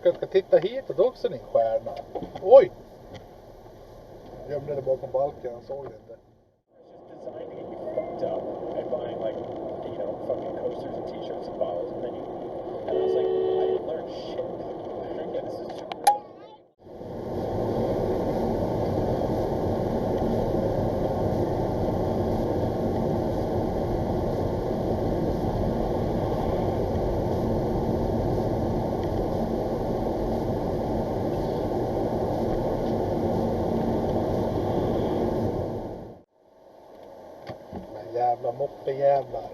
jag ska titta hitåt också, din stjärna. Oj! Gömde det bakom balken, jag såg det inte. Fucked up and buying like, you know, fucking coasters and t-shirts and bottles and then and I was like, I didn't learn shit. Yeah, this is super. Men jävla moppejävlar.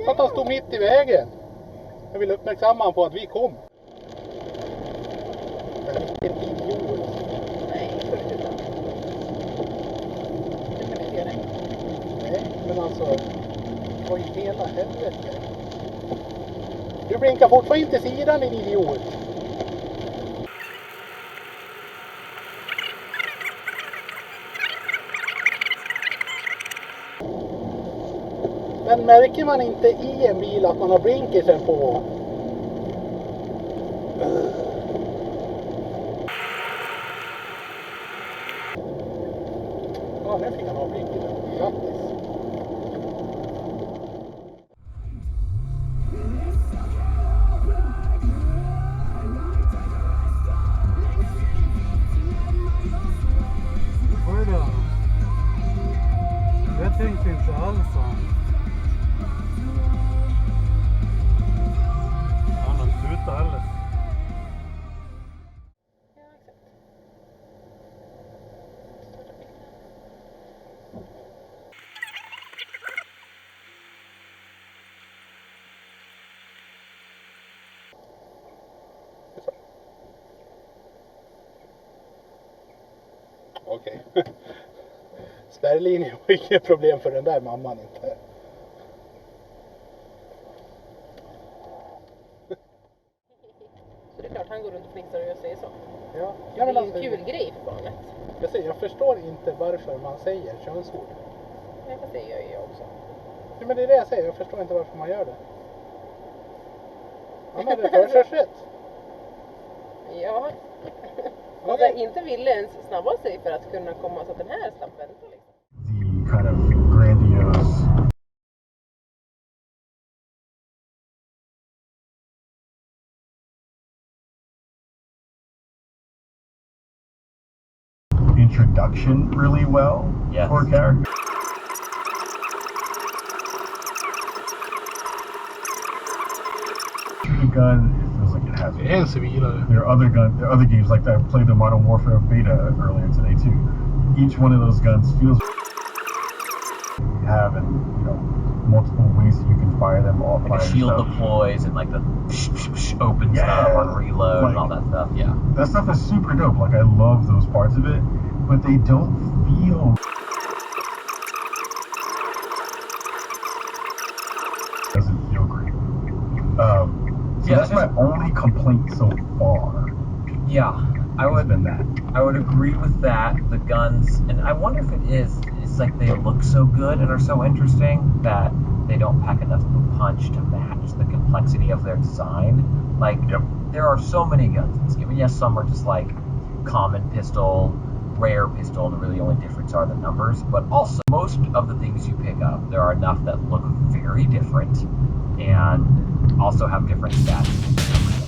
För att han stod mitt i vägen. Jag vill uppmärksamma honom på att vi kom. Men vilken idiot. Nej, får du sluta. Det kan vi inte göra. Nej, men alltså. Vad i hela helvete. Du blinkar fortfarande inte sidan, din idiot. Men märker man inte i en bil att man har blinkersen på? Ja, nu fick han ha blinkersen. Grattis. Oj då. Det tänkte inte alls om. Han har inte slutat heller. Ja, exakt. Okej. Spärrlinjen var inget problem för den där mamman inte. Så det är klart han går runt och fnissar och jag säger så. Ja, Det men är ju alltså, en kul grej för barnet. jag förstår inte varför man säger könsord. Nej, fast det gör ju jag också. Ja, men det är det jag säger, jag förstår inte varför man gör det. Han hade förkörsrätt. Ja. Ja, Alltså, inte ville ens snabba sig för att kunna komma så att den här slapp vänta liksom. The kind of grandiose introduction really well for a character. Shoot a gun, it feels like it has. Det är en civilare. There are other games like that. I played the Modern Warfare beta earlier today too. Each one of those guns feels you have, and you know, multiple ways that you can fire them all. Like a shield deploys and like the opens up on reload and all that stuff. Yeah, that stuff is super dope. Like I love those parts of it, but they don't feel. Doesn't feel great. So that's my only complaint so far. Yeah, I would agree with that. The guns, and I wonder if it is. It's like they look so good and are so interesting that they don't pack enough of a punch to match the complexity of their design. Like there are so many guns in this game. And yes, some are just like common pistol, rare pistol, and the really only difference are the numbers. But also, most of the things you pick up, there are enough that look very different and also have different stats.